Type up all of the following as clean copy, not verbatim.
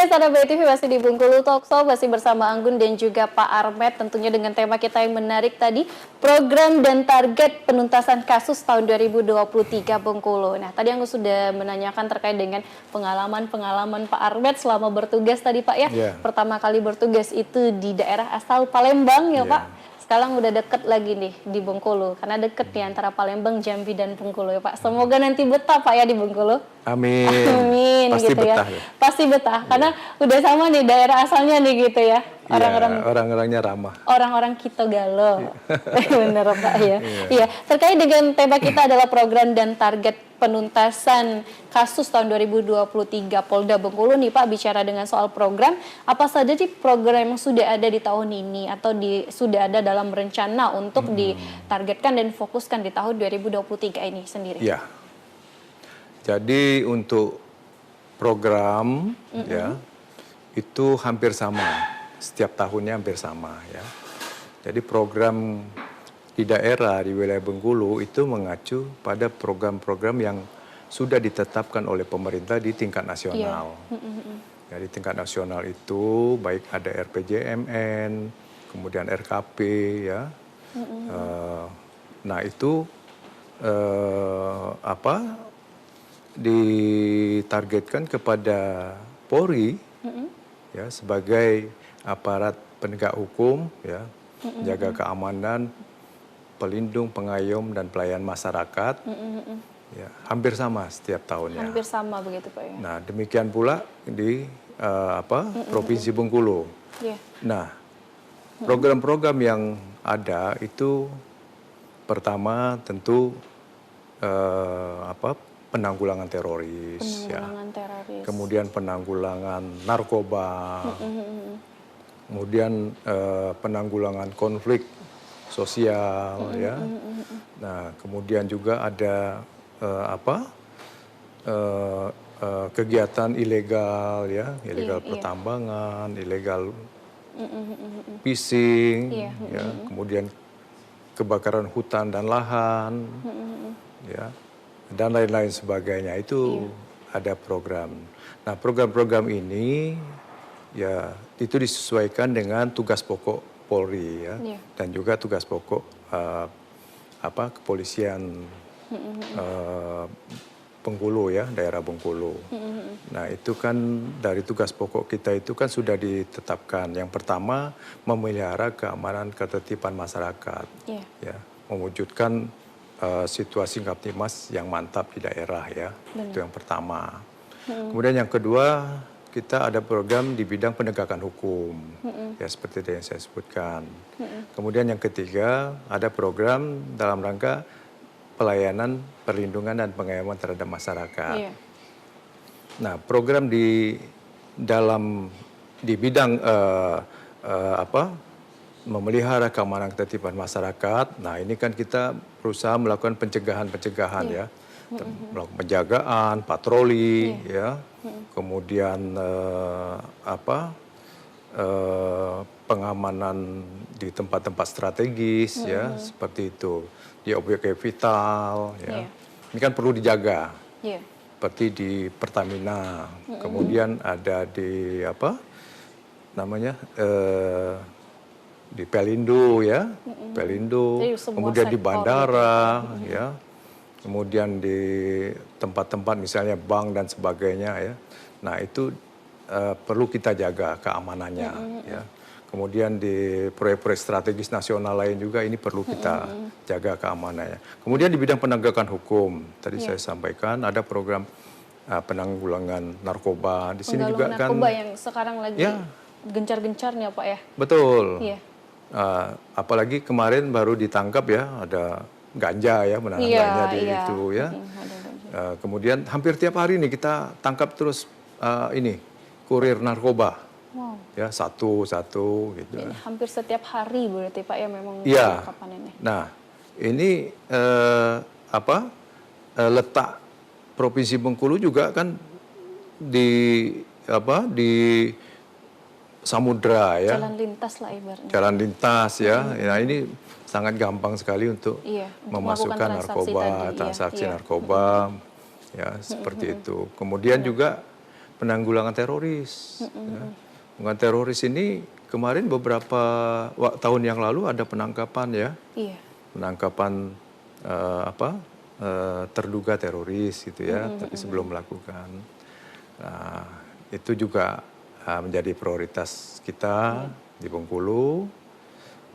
sahabat BTV masih di Bengkulu Talkshow, masih bersama Anggun dan juga Pak Armet. Tentunya dengan tema kita yang menarik tadi, program dan target penuntasan kasus tahun 2023 Bengkulu. Nah, tadi Anggun sudah menanyakan terkait dengan pengalaman Pak Armet selama bertugas tadi Pak ya. Yeah. Pertama kali bertugas itu di daerah asal Palembang ya Pak. Sekarang udah deket lagi nih di Bengkulu, karena deket nih antara Palembang, Jambi, dan Bengkulu ya Pak. Semoga nanti betah Pak ya di Bengkulu. Amin. Amin. Pasti gitu betah. Ya. Pasti betah, karena udah sama nih daerah asalnya nih gitu ya. Orang-orangnya ramah. Orang-orang kita galau. Bener Pak ya. Iya. Terkait dengan tema kita adalah program dan target penuntasan kasus tahun 2023 Polda Bengkulu nih Pak, bicara dengan soal program, apa saja sih program yang sudah ada di tahun ini atau sudah ada dalam rencana untuk ditargetkan dan fokuskan di tahun 2023 ini sendiri? Ya. Jadi untuk program ya itu hampir sama. Setiap tahunnya hampir sama ya. Jadi program di daerah di wilayah Bengkulu itu mengacu pada program-program yang sudah ditetapkan oleh pemerintah di tingkat nasional. Ya, di tingkat nasional itu baik ada RPJMN, kemudian RKP ya. Nah itu ditargetkan kepada Polri ya sebagai aparat penegak hukum ya, jaga keamanan, pelindung, pengayom dan pelayan masyarakat. Ya, hampir sama setiap tahunnya. Hampir sama begitu Pak ya. Nah, demikian pula di Provinsi Bengkulu. Nah, program-program yang ada itu pertama tentu penanggulangan teroris, kemudian penanggulangan narkoba, kemudian penanggulangan konflik sosial, ya. Nah, kemudian juga ada kegiatan ilegal, ya, ilegal pertambangan, ilegal fishing, ya, kemudian kebakaran hutan dan lahan, ya, dan lain-lain sebagainya. Itu ada program. Nah, program-program ini ya itu disesuaikan dengan tugas pokok Polri ya, dan juga tugas pokok kepolisian Bengkulu ya, daerah Bengkulu. Nah, itu kan dari tugas pokok kita itu kan sudah ditetapkan. Yang pertama, memelihara keamanan ketertiban masyarakat, ya, mewujudkan situasi Kamtibmas yang mantap di daerah ya. Itu yang pertama. Kemudian yang kedua, kita ada program di bidang penegakan hukum, ya seperti yang saya sebutkan. Kemudian yang ketiga, ada program dalam rangka pelayanan, perlindungan dan pengayoman terhadap masyarakat. Nah, program di bidang memelihara keamanan ketertiban masyarakat. Nah, ini kan kita berusaha melakukan pencegahan ya, melakukan penjagaan, patroli, ya, kemudian pengamanan di tempat-tempat strategis, ya, seperti itu, di objek vital, ya, ini kan perlu dijaga, seperti di Pertamina, kemudian ada di di Pelindo ya, Pelindo, kemudian di bandara ya, kemudian di tempat-tempat misalnya bank dan sebagainya ya. Nah, itu perlu kita jaga keamanannya ya. Kemudian di proyek-proyek strategis nasional lain juga ini perlu kita jaga keamanannya. Kemudian di bidang penegakan hukum, tadi saya sampaikan ada program penanggulangan narkoba. Di sini juga kan narkoba yang sekarang lagi gencar-gencarnya Pak ya. Betul. Apalagi kemarin baru ditangkap ya, ada ganja ya, menahan ganja di itu ya. Kemudian hampir tiap hari nih kita tangkap terus kurir narkoba. Ya, satu gitu. Jadi, hampir setiap hari berarti Pak ya memang penangkapan ini. Nah, ini letak Provinsi Bengkulu juga kan di samudra ya. Jalan lintas lah ibaratnya. Jalan lintas ya. Nah, ini sangat gampang sekali untuk memasukkan narkoba, transaksi narkoba ya, seperti itu. Kemudian juga penanggulangan teroris. Ya. Penanggulangan teroris ini kemarin beberapa tahun yang lalu ada penangkapan ya, penangkapan terduga teroris gitu ya, tapi sebelum melakukan. Nah, itu juga menjadi prioritas kita di Bengkulu.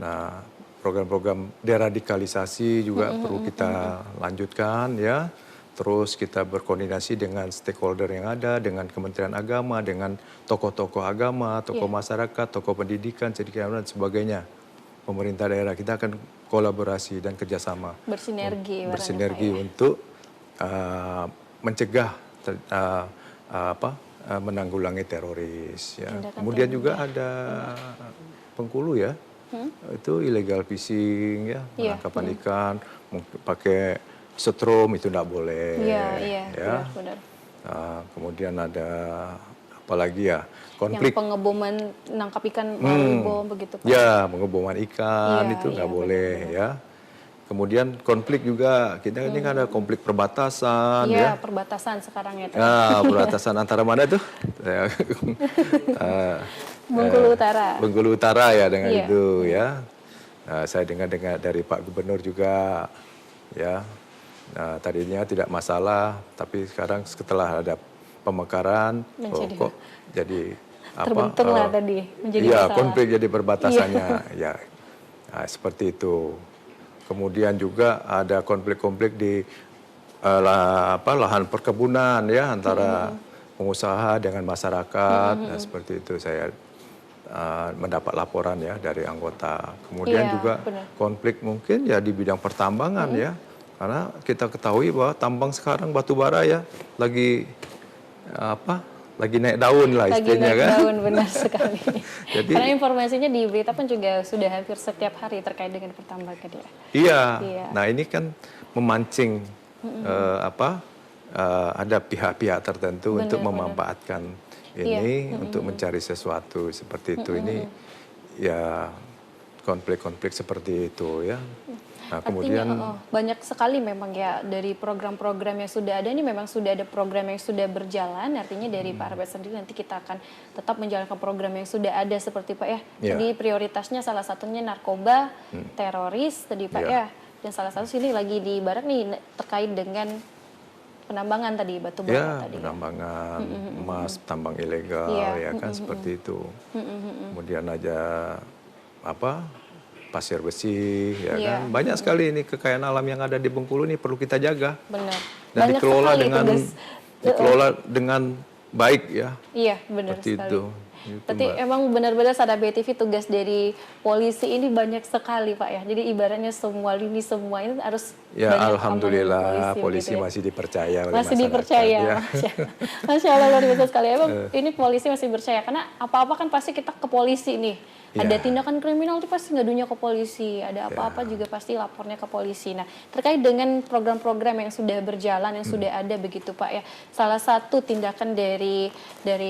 Nah, program-program deradikalisasi juga perlu kita lanjutkan ya. Terus kita berkoordinasi dengan stakeholder yang ada, dengan Kementerian Agama, dengan tokoh-tokoh agama, tokoh masyarakat, tokoh pendidikan, dan sebagainya. Pemerintah daerah kita akan kolaborasi dan kerjasama. Bersinergi untuk mencegah, menanggulangi teroris. Ya. Kemudian juga ada Bengkulu ya, itu illegal fishing ya, penangkapan ikan, pakai setrum itu tidak boleh. Ya. Benar. Kemudian ada apa lagi ya, konflik. Yang pengeboman nangkap ikan melalui bom begitu Pak. Ya, pengeboman ikan itu nggak boleh ya. Kemudian konflik juga, kita ini kan ada konflik perbatasan ya. Perbatasan sekarang ya. Perbatasan antara mana tuh? Bengkulu Utara. Bengkulu Utara ya dengan itu ya. Saya dengar dari Pak Gubernur juga ya. Tadinya tidak masalah, tapi sekarang setelah ada pemekaran, kok jadi terbentuklah tadi menjadi masalah. Konflik jadi perbatasannya ya. Nah, seperti itu. Kemudian juga ada konflik-konflik di lahan perkebunan ya, antara pengusaha dengan masyarakat. Nah, seperti itu saya mendapat laporan ya dari anggota. Kemudian juga konflik mungkin ya di bidang pertambangan ya. Karena kita ketahui bahwa tambang sekarang batu bara ya lagi lagi naik daun lah istilahnya kan. Lagi naik daun, benar sekali. Jadi, karena informasinya di berita pun juga sudah hampir setiap hari terkait dengan pertambangan ya. Iya. Nah ini kan memancing ada pihak-pihak tertentu untuk memanfaatkan ini untuk mencari sesuatu seperti itu. Ini ya konflik-konflik seperti itu ya. Nah, kemudian artinya, banyak sekali memang ya dari program-program yang sudah ada ini memang sudah ada program yang sudah berjalan, artinya dari Pak Arbet sendiri nanti kita akan tetap menjalankan program yang sudah ada seperti Pak ya. Jadi prioritasnya salah satunya narkoba, teroris tadi Pak ya, dan salah satu sini lagi di Barak nih terkait dengan penambangan tadi, batu bara tadi. Penambangan emas, tambang ilegal ya kan seperti itu. Kemudian aja pasir besi, ya kan. Banyak sekali ini kekayaan alam yang ada di Bengkulu ini perlu kita jaga. Benar. Dan dikelola dengan baik ya. Iya, benar seperti sekali. Itu. Berarti emang benar-benar Sada BTV tugas dari polisi ini banyak sekali Pak ya. Jadi ibaratnya semua lini semua ini harus alhamdulillah polisi ya. Masih dipercaya oleh masih masyarakat. Dipercaya, ya. Masya Allah luar biasa sekali. Emang ini polisi masih percaya karena apa-apa kan pasti kita ke polisi nih. Ada tindakan kriminal itu pasti ngadunya ke polisi, ada apa-apa juga pasti lapornya ke polisi. Nah, terkait dengan program-program yang sudah berjalan, yang sudah ada begitu Pak ya. Salah satu tindakan dari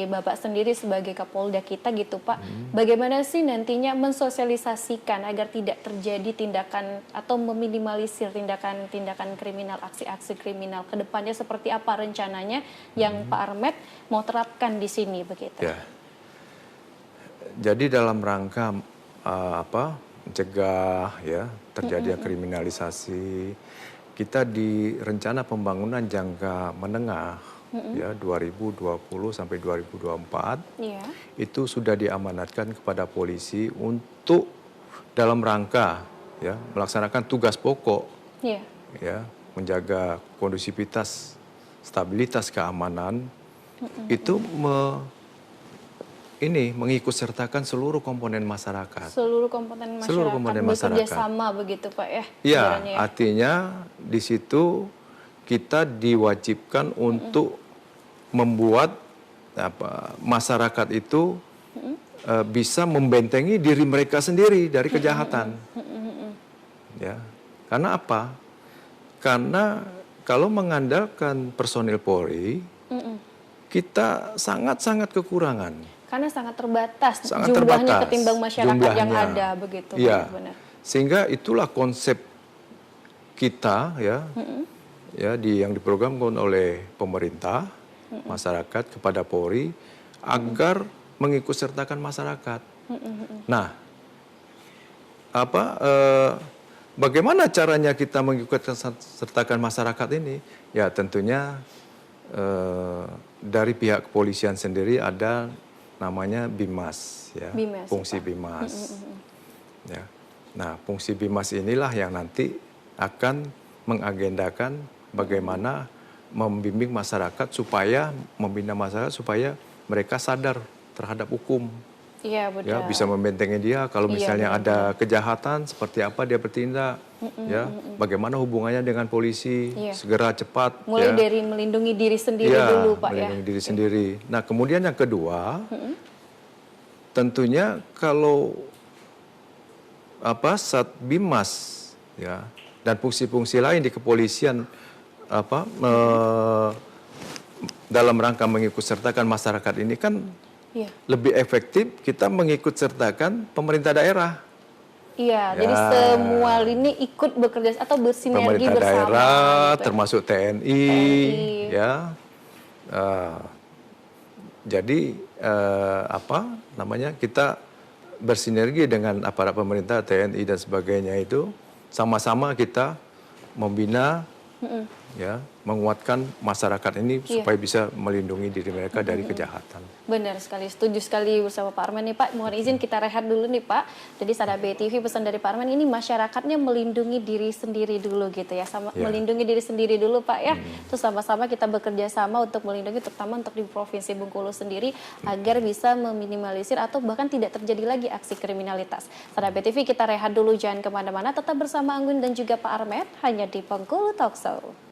Bapak sendiri sebagai Kapolda kita gitu Pak, bagaimana sih nantinya mensosialisasikan agar tidak terjadi tindakan atau meminimalisir tindakan kriminal, aksi-aksi kriminal ke depannya seperti apa rencananya yang Pak Armet mau terapkan di sini begitu. Ya. Jadi dalam rangka mencegah ya terjadinya kriminalisasi, kita di rencana pembangunan jangka menengah ya 2020 sampai 2024 itu sudah diamanatkan kepada polisi untuk dalam rangka ya melaksanakan tugas pokok ya menjaga kondusivitas, stabilitas keamanan itu mengikut sertakan seluruh komponen masyarakat. Seluruh komponen masyarakat bekerja sama begitu Pak ya? Iya, artinya di situ kita diwajibkan untuk membuat masyarakat itu bisa membentengi diri mereka sendiri dari kejahatan. Ya, karena apa? Karena kalau mengandalkan personil Polri, kita sangat-sangat kekurangan. Karena sangat terbatas jumlahnya ketimbang masyarakat yang ada begitu. Ya, sehingga itulah konsep kita ya, yang diprogramkan oleh pemerintah masyarakat kepada Polri agar mengikut sertakan masyarakat. Nah, bagaimana caranya kita mengikut sertakan masyarakat ini? Ya tentunya dari pihak kepolisian sendiri ada namanya Bimas, ya, fungsi Bimas. Ya. Nah, fungsi Bimas inilah yang nanti akan mengagendakan bagaimana membimbing masyarakat supaya membina masyarakat supaya mereka sadar terhadap hukum. Iya, benar. Ya, bisa membentengi dia kalau misalnya ada kejahatan seperti apa dia bertindak, ya, bagaimana hubungannya dengan polisi, segera cepat. Mulai dari melindungi diri sendiri dulu, Pak, melindungi diri sendiri. Nah, kemudian yang kedua, tentunya kalau Satbimas, ya, dan fungsi-fungsi lain di kepolisian dalam rangka mengikut sertakan masyarakat ini kan lebih efektif kita mengikut sertakan pemerintah daerah. Iya, jadi semua lini ikut bekerja atau bersinergi pemerintah bersama. Daerah, gitu. termasuk TNI. Ya. Jadi kita bersinergi dengan aparat pemerintah, TNI dan sebagainya itu sama-sama kita membina, ya, menguatkan masyarakat ini supaya bisa melindungi diri mereka dari kejahatan. Benar sekali, setuju sekali bersama Pak Arman nih Pak. Mohon izin kita rehat dulu nih Pak. Jadi Sada BTV pesan dari Pak Arman ini masyarakatnya melindungi diri sendiri dulu gitu ya, melindungi diri sendiri dulu Pak ya. Terus sama-sama kita bekerja sama untuk melindungi terutama untuk di Provinsi Bengkulu sendiri agar bisa meminimalisir atau bahkan tidak terjadi lagi aksi kriminalitas. Sada BTV kita rehat dulu, jangan kemana-mana, tetap bersama Anggun dan juga Pak Arman hanya di Bengkulu Talk Show.